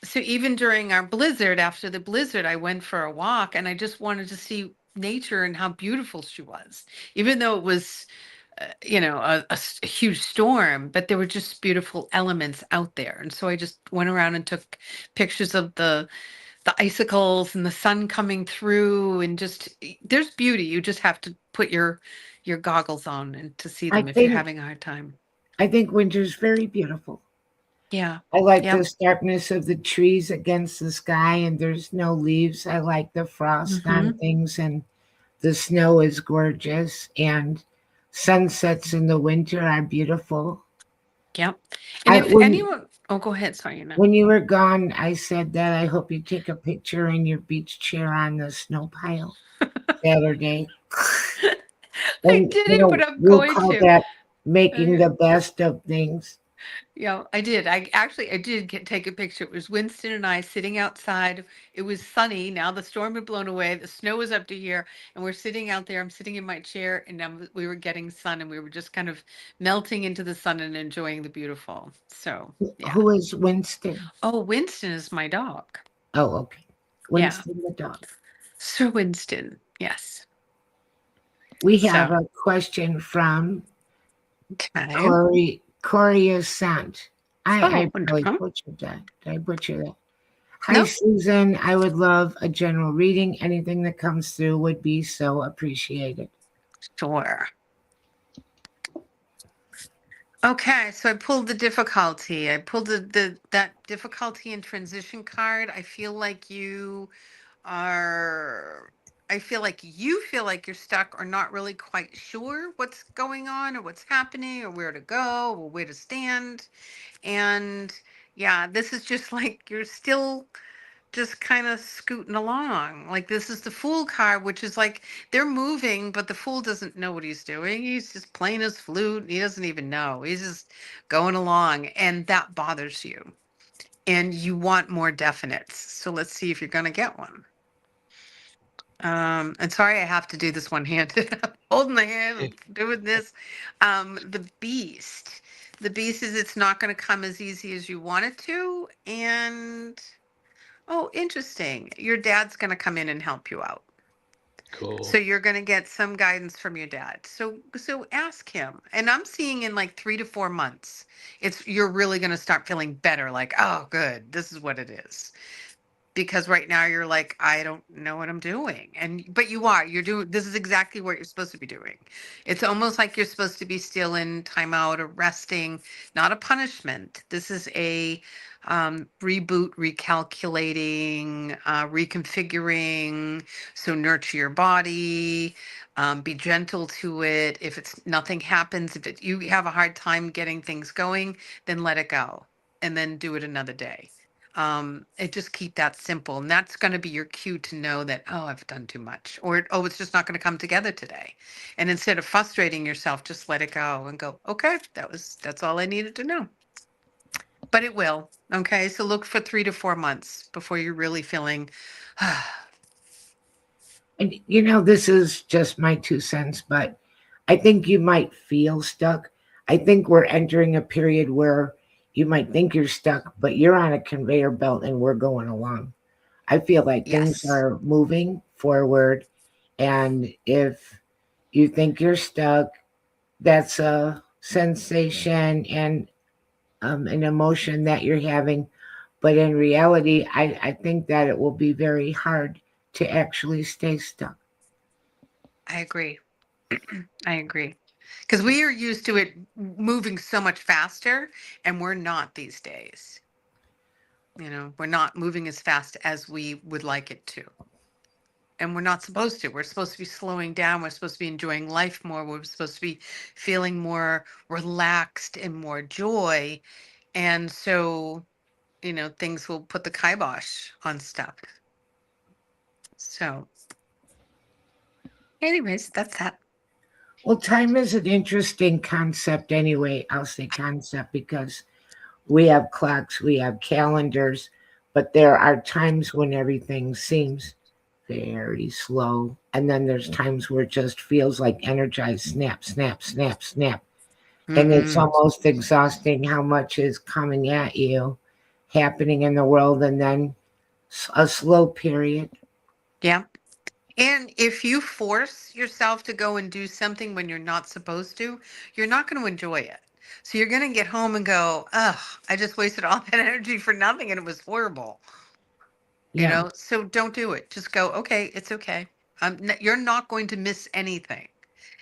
S3: So even during our blizzard, after the blizzard, I went for a walk and I just wanted to see nature and how beautiful she was, even though it was a huge storm, but there were just beautiful elements out there. And so I just went around and took pictures of the icicles and the sun coming through, and just there's beauty. You just have to put your goggles on and to see
S2: I
S3: them if you're
S2: think
S3: having a hard time.
S2: I think winter's very beautiful.
S3: Yeah.
S2: I like the
S3: Yep.
S2: starkness of the trees against the sky, and there's no leaves. I like the frost on
S3: Mm-hmm.
S2: things, and the snow is gorgeous, and sunsets in the winter are beautiful.
S3: Yep. And
S2: I
S3: if
S2: when
S3: anyone, oh, go ahead. Sorry,
S2: when you were gone, I said that I hope you take a picture in your beach chair on the snow pile Saturday.
S3: I
S2: And
S3: didn't, but I'm
S2: we'll
S3: going
S2: call
S3: to.
S2: that making
S3: Okay.
S2: the best of things.
S3: Yeah, I did. I did take a picture. It was Winston and I sitting outside. It was sunny. Now the storm had blown away. The snow was up to here, and we're sitting out there. I'm sitting in my chair, and we were getting sun, and we were just kind of melting into the sun and enjoying the beautiful. So, yeah.
S2: Who is Winston?
S3: Oh, Winston is my dog.
S2: Oh, okay.
S3: Yeah,
S2: Winston the dog.
S3: Sir Winston. Yes.
S2: We have
S3: So,
S2: a question from
S3: okay.
S2: Corey Ascent. I
S3: Oh,
S2: probably
S3: wonderful.
S2: butchered that. Did I butcher that? Hi,
S3: No,
S2: Susan. I would love a general reading. Anything that comes through would be so appreciated.
S3: sure. Okay, so I pulled the difficulty. I pulled the that difficulty and transition card. Are I feel like you're stuck or not really quite sure what's going on or what's happening or where to go or where to stand. And yeah, this is just like you're still just kind of scooting along. Like this is the fool card, which is like they're moving, but the fool doesn't know what he's doing. He's just playing his flute. He doesn't even know. He's just going along, and that bothers you. And you want more definites. So let's see if you're going to get one. And sorry, I have to do this one handed. I'm holding the hand,
S1: Eh,
S3: I'm doing this. The beast. The beast is it's not going to come as easy as you want it to. And oh, interesting. Your dad's going to come in and help you out. So
S1: Cool.
S3: you're going to get some guidance from your dad. So ask him. And I'm seeing in like 3 to 4 months, you're really going to start feeling better like, "Oh, good. This is what it is." Because right now you're like, I don't know what I'm doing. But you're doing, this is exactly what you're supposed to be doing. It's almost like you're supposed to be still in timeout or resting, not a punishment. This is a reboot, recalculating, reconfiguring. So nurture your body, be gentle to it. If it's nothing happens, you have a hard time getting things going, then let it go and then do it another day. It just keep that simple, and that's going to be your cue to know that, oh, I've done too much, or oh, it's just not going to come together today. And instead of frustrating yourself, just let it go and go, okay, that's all I needed to know. But it will. Okay, so look for 3 to 4 months before you're really feeling
S2: And this is just my 2 cents, but I think you might feel stuck. I think we're entering a period where you might think you're stuck, but you're on a conveyor belt and we're going along. I feel like things
S3: yes.
S2: are moving forward. And if you think you're stuck, that's a sensation and an emotion that you're having. But in reality, I think that it will be very hard to actually stay stuck.
S3: I agree. I agree. Because we are used to it moving so much faster, and we're not these days. We're not moving as fast as we would like it to. And we're not supposed to. We're supposed to be slowing down. We're supposed to be enjoying life more. We're supposed to be feeling more relaxed and more joy. And so, things will put the kibosh on stuff. So, anyways, that's that.
S2: Well, time is an interesting concept anyway. I'll say concept because we have clocks, we have calendars, but there are times when everything seems very slow. And then there's times where it just feels like energized snap, snap, snap, snap. And it's
S3: Mm-hmm.
S2: almost exhausting how much is coming at you, happening in the world, and then a slow period.
S3: Yeah. And if you force yourself to go and do something when you're not supposed to, you're not going to enjoy it. So you're going to get home and go, ugh, I just wasted all that energy for nothing and it was horrible.
S2: Yeah,
S3: So don't do it. Just go, okay, it's okay. You're not going to miss anything.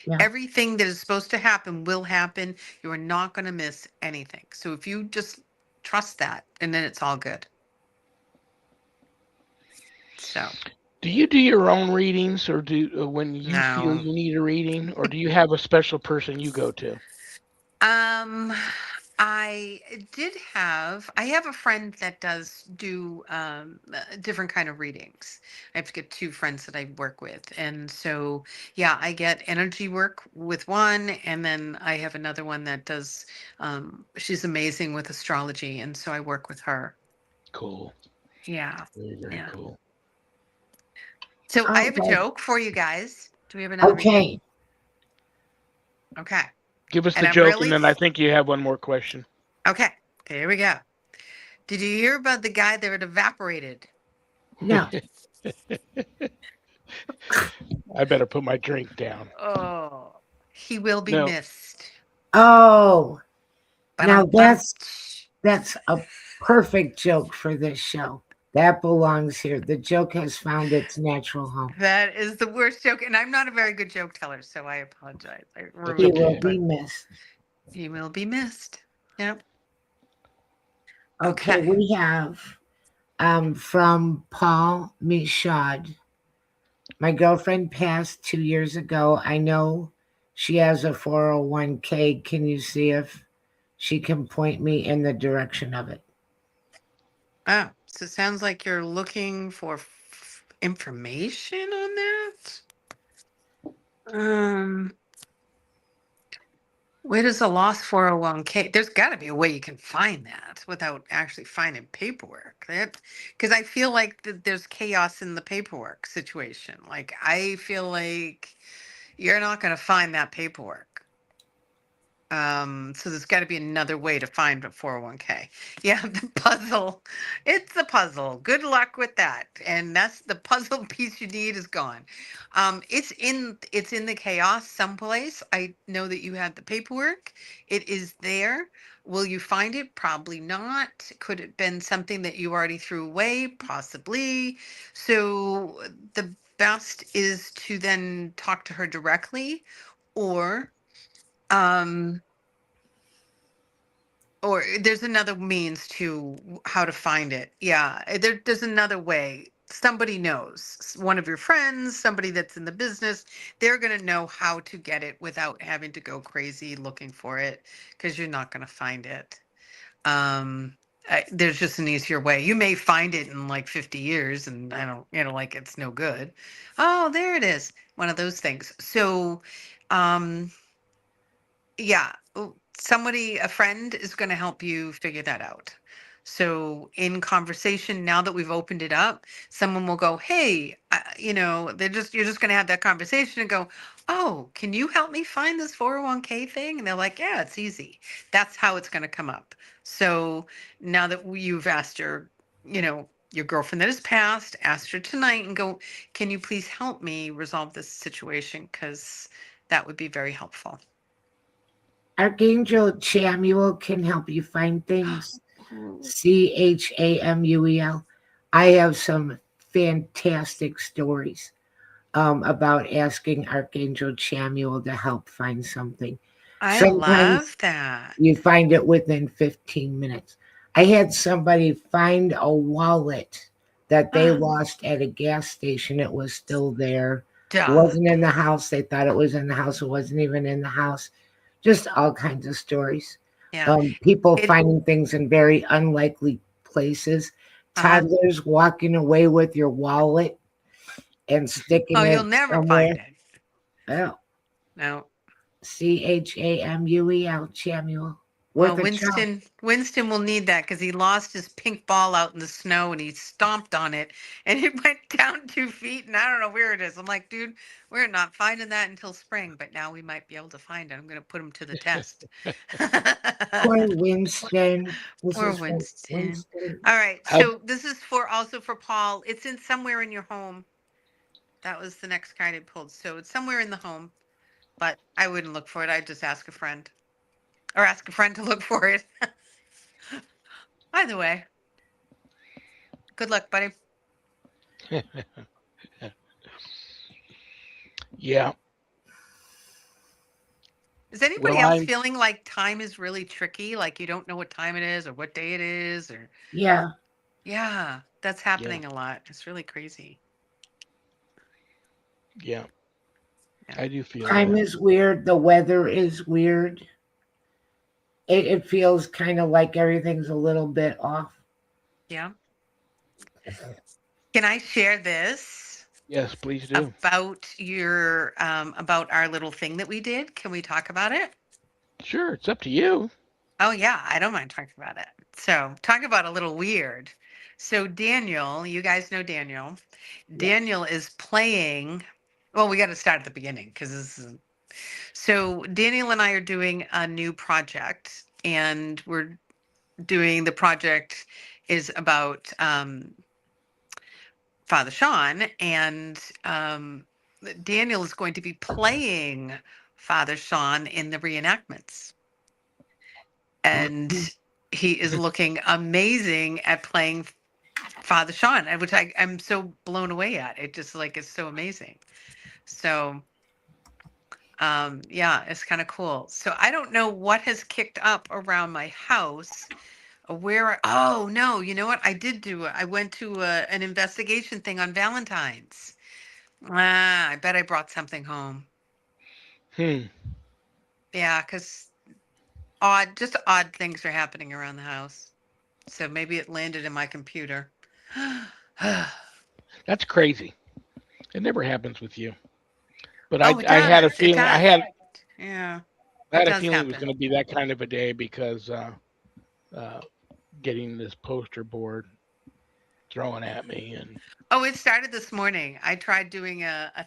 S2: yeah.
S3: Everything that is supposed to happen will happen. You are not going to miss anything. So if you just trust that, and then it's all good. So,
S1: Do you do your own readings, or do when you feel
S3: no.
S1: you need a reading, or do you have a special person you go to?
S3: Um, I I have a friend that does do different kind of readings. I have to get two friends that I work with. And so, yeah, I get energy work with one, and then I have another one that does, she's amazing with astrology. And so I work with her.
S1: Cool.
S3: Yeah.
S1: Very, very
S3: Yeah.
S1: cool.
S3: So I have a
S2: Okay.
S3: joke for you guys. Do we have another reading?
S2: Okay.
S3: Okay.
S1: Give us
S3: And
S1: the
S3: I'm
S1: joke, and
S3: really,
S1: then I think you have one more question.
S3: okay. Here we go. Did you hear about the guy that evaporated?
S2: No.
S1: I better put my drink down.
S3: Oh, he will be
S1: No,
S3: missed.
S2: Oh,
S3: But
S2: now
S3: bum.
S2: that's a perfect joke for this show. That belongs here. The joke has found its natural home.
S3: That is the worst joke, and I'm not a very good joke teller, so I apologize. I
S1: that's
S2: He
S3: ruined
S2: will
S3: it,
S1: okay.
S3: but
S2: be missed.
S3: he will be missed. Yep.
S2: Okay,
S3: Okay.
S2: we have from Paul Michaud. My girlfriend passed 2 years ago. I know she has a 401k. Can you see if she can point me in the direction of it?
S3: Oh, so it sounds like you're looking for information on that. Um, where does a lost 401k? There's got to be a way you can find that without actually finding paperwork. That because I feel like there's chaos in the paperwork situation. Like I feel like you're not going to find that paperwork. So there's got to be another way to find a 401k. Yeah, the puzzle. It's the puzzle. Good luck with that. And that's the puzzle piece you need is gone. It's in the chaos someplace. I know that you had the paperwork. It is there. Will you find it? Probably not. Could it have been something that you already threw away? Possibly. So the best is to then talk to her directly or um or there's another means to how to find it. Yeah, there's another way. Somebody knows, one of your friends, somebody that's in the business, they're going to know how to get it without having to go crazy looking for it because you're not going to find it. Um, there's just an easier way. You may find it in like 50 years and I don't, like it's no good. Oh, there it is. One of those things. So, um, yeah, somebody, a friend is going to help you figure that out. So in conversation, now that we've opened it up, someone will go, hey, you're just going to have that conversation and go, oh, can you help me find this 401k thing? And they're like, yeah, it's easy. That's how it's going to come up. So now that you've asked your girlfriend that has passed, asked her tonight and go, can you please help me resolve this situation? Because that would be very helpful.
S2: Archangel Chamuel can help you find things. Chamuel. I have some fantastic stories about asking Archangel Chamuel to help find something.
S3: I
S2: Sometimes
S3: love that.
S2: you find it within 15 minutes. I had somebody find a wallet that they lost at a gas station. It was still there. It
S3: Duh.
S2: wasn't in the house. They thought it was in the house. It wasn't even in the house. Just all kinds of stories.
S3: Yeah.
S2: People
S3: It
S2: finding things in very unlikely places.
S3: uh
S2: Toddlers walking away with your wallet and
S3: oh,
S2: sticking
S3: you'll
S2: it
S3: never
S2: somewhere.
S3: find it.
S2: Oh,
S3: No.
S2: Chamuel, Chamuel.
S3: Well,
S2: Worth a shot.
S3: Winston will need that because he lost his pink ball out in the snow and he stomped on it and it went down 2 feet and I don't know where it is. I'm like, dude, we're not finding that until spring, but now we might be able to find it. I'm going to put him to the test.
S2: Poor Winston. This
S3: Poor
S2: is for
S3: Winston.
S2: Winston.
S3: All right,
S1: How
S3: so this is for also for Paul. It's in somewhere in your home. That was the next card I pulled. So it's somewhere in the home, but I wouldn't look for it. I'd just ask a friend or ask a friend to look for it. Either way, good luck, buddy.
S1: yeah.
S3: Is anybody
S1: Well,
S3: else
S1: I'm
S3: feeling like time is really tricky? Like you don't know what time it is or what day it is or
S2: Yeah,
S3: yeah, that's
S1: yeah,
S3: happening a lot. It's really crazy.
S1: yeah.
S3: Yeah.
S1: I do feel
S2: time
S1: that.
S2: is weird. The weather is weird. It feels kind of like everything's a little bit off.
S3: Yeah. Can I share this
S1: Yes, please do.
S3: about your about our little thing that we did? Can we talk about it?
S1: Sure, it's up to you.
S3: Oh yeah, I don't mind talking about it. So, talk about a little weird. So Daniel, you guys know Daniel.
S2: Yeah.
S3: Daniel is playing. Well, we got to start at the beginning because this is. So Daniel and I are doing a new project, and we're doing the project is about Father Shawn, and Daniel is going to be playing Father Shawn in the reenactments. And
S2: Mhm.
S3: he is looking amazing at playing Father Shawn, and which I'm so blown away at. It just like is so amazing. So yeah, it's kind of cool. So I don't know what has kicked up around my house. Oh no, you know what? I did do I went to an investigation thing on Valentine's. Ah, I bet I brought something home.
S1: Hmm.
S3: Yeah, because just odd things are happening around the house. So maybe it landed in my computer.
S1: That's crazy. It never happens with you. But
S3: Oh, it
S1: I had a
S3: does. It
S1: feeling
S3: does. Yeah,
S1: I
S3: it
S1: had a
S3: does
S1: feeling it was
S3: happen.
S1: going to be that kind of a day because uh, getting this poster board thrown at me and
S3: Oh, it started this morning. I tried doing a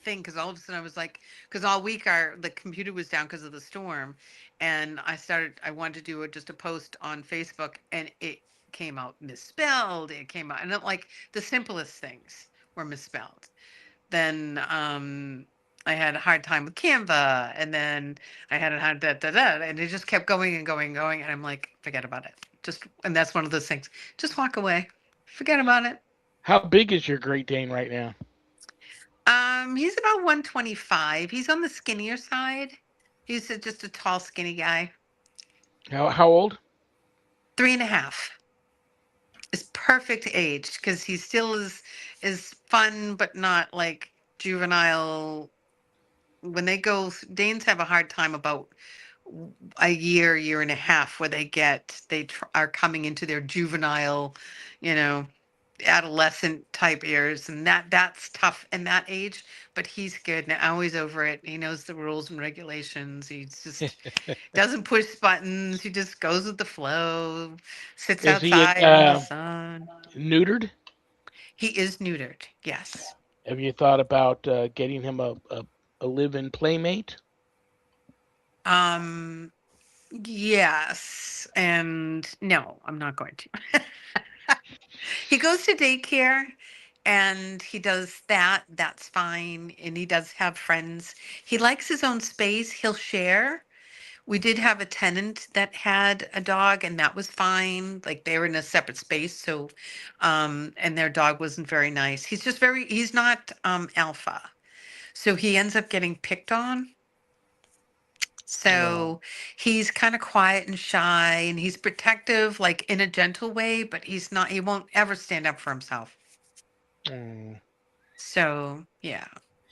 S3: thing because all of a sudden I was like, because all week the computer was down because of the storm, and I wanted to do just a post on Facebook, and it came out misspelled. It came out, and like the simplest things were misspelled. Then I had a hard time with Canva, and then I had a hard and it just kept going and going and going, and I'm like, forget about it. And that's one of those things. Just walk away. Forget about it.
S1: how big is your Great Dane right now?
S3: He's about 125. He's on the skinnier side. He's just a tall, skinny guy.
S1: How old?
S3: 3.5 is perfect age because he still is fun, but not like juvenile. When they go, Danes have a hard time about a year and a half where are coming into their juvenile, you know, adolescent type years, and that's tough in that age. But he's good now. He's over it. He knows the rules and regulations. He's just doesn't push buttons. He just goes with the flow. Sits
S1: Is he
S3: outside in the sun.
S1: neutered?
S3: He is neutered. Yes.
S1: Have you thought about getting him a live-in playmate?
S3: Um. Yes. And no, I'm not going to. He goes to daycare and he does that. That's fine. And he does have friends. He likes his own space. He'll share. We did have a tenant that had a dog and that was fine. Like they were in a separate space. So, and their dog wasn't very nice. He's not alpha. So he ends up getting picked on.
S1: Oh,
S3: So he's kind of quiet and shy and he's protective, like in a gentle way, but he won't ever stand up for himself.
S1: mm.
S3: So, yeah.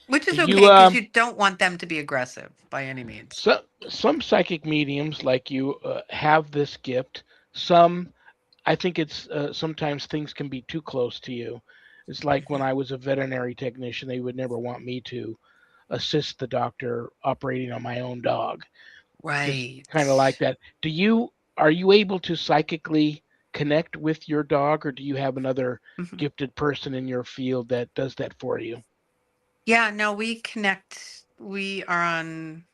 S3: Which
S1: Do
S3: is
S1: you
S3: okay because you don't want them to be aggressive by any means.
S1: some psychic mediums like you have this gift. Some I think it's sometimes things can be too close to you. It's like when
S3: Mhm.
S1: I was a veterinary technician, they would never want me to assist the doctor operating on my own dog. just
S3: Right.
S1: kind of like that. Are you able to psychically connect with your dog, or do you have another
S3: Mhm.
S1: gifted person in your field that does that for you?
S3: Yeah, no, we connect. We are on,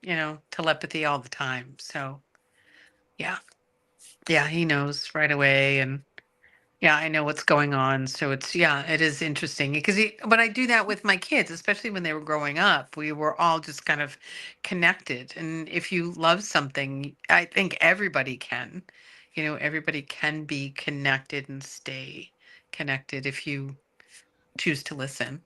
S3: telepathy all the time. So, yeah. Yeah, he knows right away. And yeah, I know what's going on. So yeah, it is interesting because but I do that with my kids, especially when they were growing up. We were all just kind of connected. And if you love something, I think everybody can, everybody can be connected and stay connected if you choose to listen.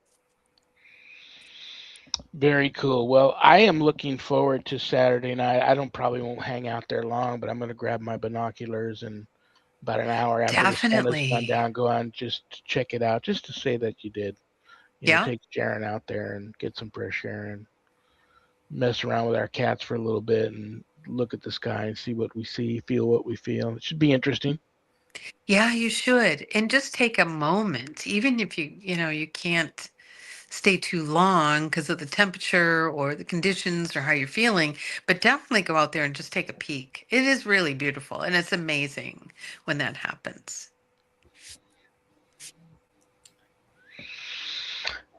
S1: Very cool. Well, I am looking forward to Saturday night. I don't probably won't hang out there long, but I'm going to grab my binoculars and about an hour after the sun has gone
S3: Definitely.
S1: down, go on just to check it out, just to say that you did.
S3: Yeah.
S1: Take Sharon out there and get some fresh air and mess around with our cats for a little bit and look at the sky and see what we see, feel what we feel. It should be interesting.
S3: Yeah, you should. And just take a moment, even if you can't stay too long because of the temperature or the conditions or how you're feeling, but definitely go out there and just take a peek. It is really beautiful and it's amazing when that happens.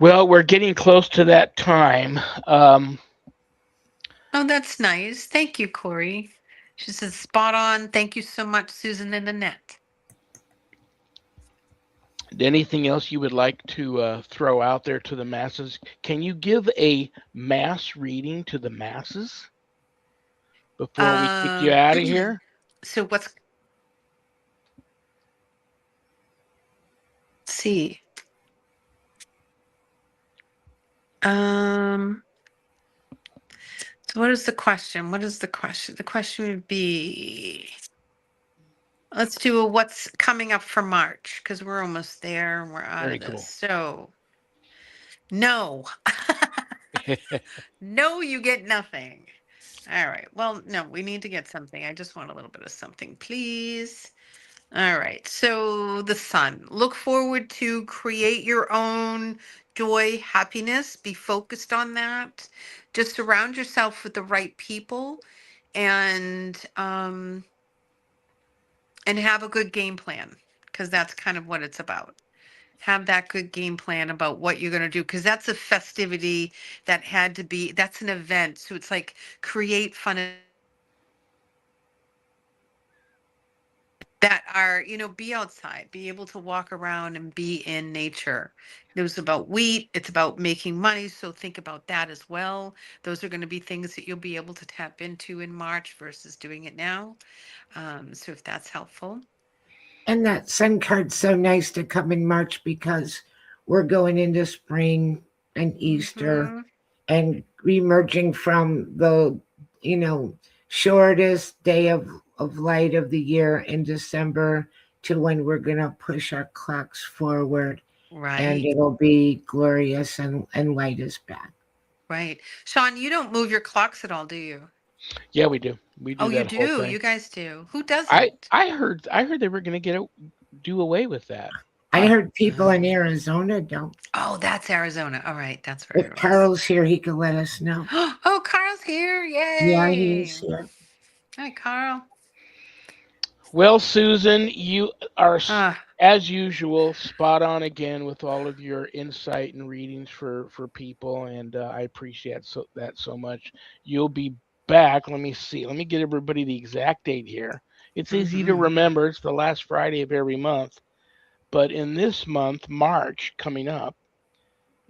S1: Well, we're getting close to that time. Um,
S3: Oh, that's nice. Thank you, Corey. She says, spot on. Thank you so much, Susan and Annette.
S1: Anything else you would like to throw out there to the masses? Can you give a mass reading to the masses before we kick you
S3: Um,
S1: out of here?
S3: so let's see. Um, so what is the question? What is the question? The question would be, let's do a what's coming up for March because we're almost there and we're out
S1: Very
S3: of this.
S1: cool.
S3: So, no. No, you get nothing. All right. Well, no, we need to get something. I just want a little bit of something, please. All right. So, the sun. Look forward to create your own joy, happiness. Be focused on that. Just surround yourself with the right people and and have a good game plan because that's kind of what it's about. Have that good game plan about what you're going to do because that's a festivity that had to be that's an event, so it's like create fun that are be outside, be able to walk around and be in nature. It was about wheat, it's about making money, so think about that as well. Those are going to be things that you'll be able to tap into in March versus doing it now. So if that's helpful.
S2: And that sun card's so nice to come in March because we're going into spring and Easter
S3: Hmm.
S2: and emerging from the, you know, shortest day of light of the year in December to when we're going to push our clocks forward and
S3: Right.
S2: it'll be glorious and light is back.
S3: Right. Shawn, you don't move your clocks at all, do you?
S1: Yeah, we do. We
S3: Oh,
S1: do
S3: you
S1: that whole
S3: do.
S1: thing.
S3: You guys do. Who
S1: I
S3: doesn't?
S1: I heard I heard they were going to do away with that.
S2: I
S1: Huh.
S2: heard people in Arizona don't.
S3: Oh, that's Arizona. All right, that's where
S2: If
S3: it was.
S2: Carl's here, he can let us know.
S3: Oh, Carl's here.
S2: Yeah, he
S3: Yay.
S2: is here.
S3: Hi, Carl.
S1: Well, Susan, you are
S3: Ah,
S1: as usual spot on again with all of your insight and readings for people, and I appreciate that so much. You'll be back. Let me see. Let me get everybody the exact date here. It's easy to
S3: mm-hmm.
S1: remember. It's the last Friday of every month, but in this month, March coming up,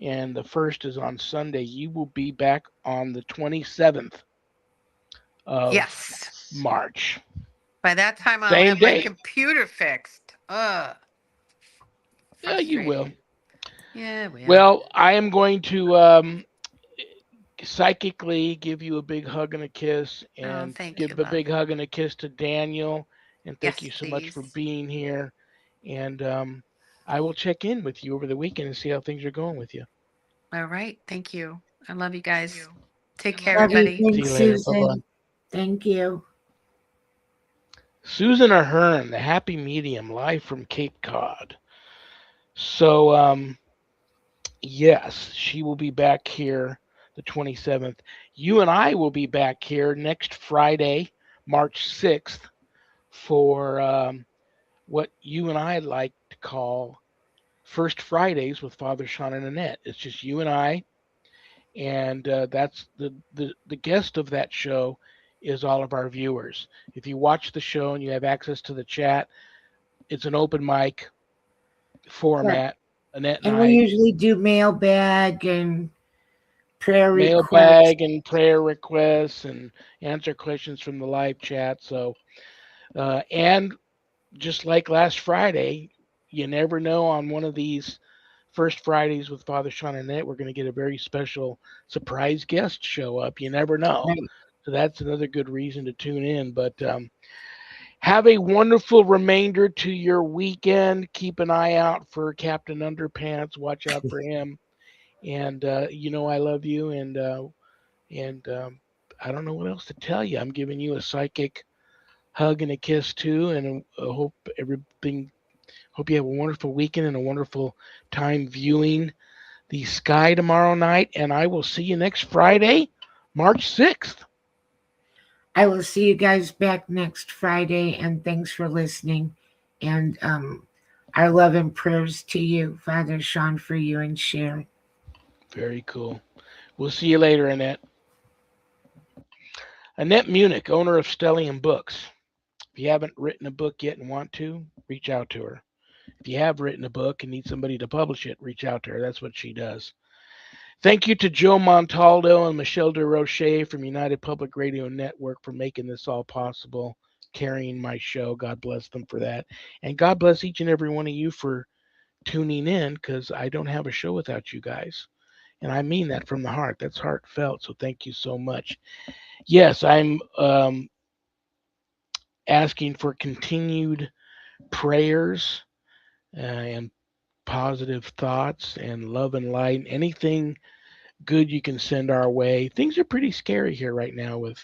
S1: and the first is on Sunday. You will be back on the 27th of
S3: Yes.
S1: March.
S3: By that time, I'll
S1: Same
S3: have my
S1: date.
S3: computer fixed.
S1: Yeah, you will.
S3: Frustrating. Yeah, well.
S1: Well, I am going to psychically give you a big hug and a kiss,
S3: Oh,
S1: and
S3: thank you,
S1: give a
S3: love.
S1: big hug and a kiss to Daniel. And thank
S3: Yes,
S1: you so much for
S3: please.
S1: being here. And I will check in with you over the weekend and see how things are going with you.
S3: All right. Thank you. I love you guys. Take care,
S2: Love you.
S3: everybody.
S1: See you
S2: Thanks,
S1: later. Bye bye.
S2: Susan. Thank you.
S1: Susan Ahearn, the happy medium, live from Cape Cod. So, yes, she will be back here the 27th. You and I will be back here next Friday, March 6th, for what you and I like to call First Fridays with Father Shawn and Annette. It's just you and I, and that's the guest of that show is all of our viewers. If you watch the show and you have access to the chat, it's an open mic
S2: Yeah.
S1: format. Annette and
S2: And we
S1: I
S2: usually do mailbag and prayer requests.
S1: mailbag and prayer requests and answer questions from the live chat. So, and just like last Friday, you never know on one of these First Fridays with Father Sean and Annette, we're going to get a very special surprise guest show up. You never know.
S2: Right.
S1: So that's another good reason to tune in. But have a wonderful remainder to your weekend. Keep an eye out for Captain Underpants. Watch out for him. And I love you. And I don't know what else to tell you. I'm giving you a psychic hug and a kiss too. And I hope you have a wonderful weekend and a wonderful time viewing the sky tomorrow night. And I will see you next Friday, March 6th.
S2: I will see you guys back next Friday, and thanks for listening. And our love and prayers to you, Father Sean, for you and Sharon.
S1: Very cool. We'll see you later, Annette. Annette Munich, owner of Stellium Books. If you haven't written a book yet and want to, reach out to her. If you have written a book and need somebody to publish it, reach out to her. That's what she does. Thank you to Joe Montaldo and Michelle DeRoche from United Public Radio Network for making this all possible, carrying my show. God bless them for that. And God bless each and every one of you for tuning in because I don't have a show without you guys. And I mean that from the heart. That's heartfelt. So thank you so much. Yes, I'm asking for continued prayers and positive thoughts and love and light. Anything good you can send our way. Things are pretty scary here right now with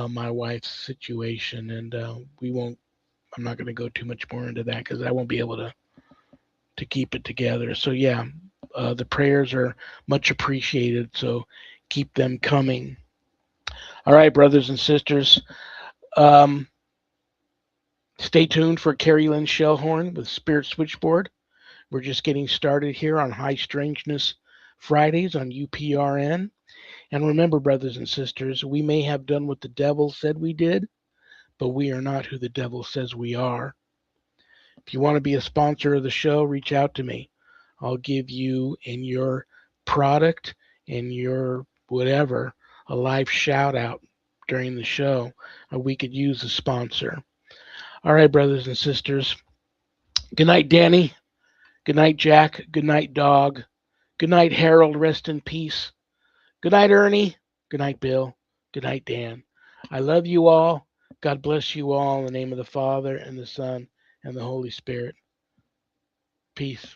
S1: my wife's situation, and we won't. I'm not going to go too much more into that because I won't be able to keep it together. So yeah, the prayers are much appreciated. So keep them coming. All right, brothers and sisters. Um, Stay tuned for Carrie Lynn Shellhorn with Spirit Switchboard. We're just getting started here on High Strangeness Fridays on UPRN. And remember, brothers and sisters, we may have done what the devil said we did, but we are not who the devil says we are. If you want to be a sponsor of the show, reach out to me. I'll give you and your product and your whatever a live shout out during the show. We could use a sponsor. All right, brothers and sisters. Good night, Danny. Good night, Jack. Good night, Dog. Good night, Harold. Rest in peace. Good night, Ernie. Good night, Bill. Good night, Dan. I love you all. God bless you all in the name of the Father and the Son and the Holy Spirit. Peace.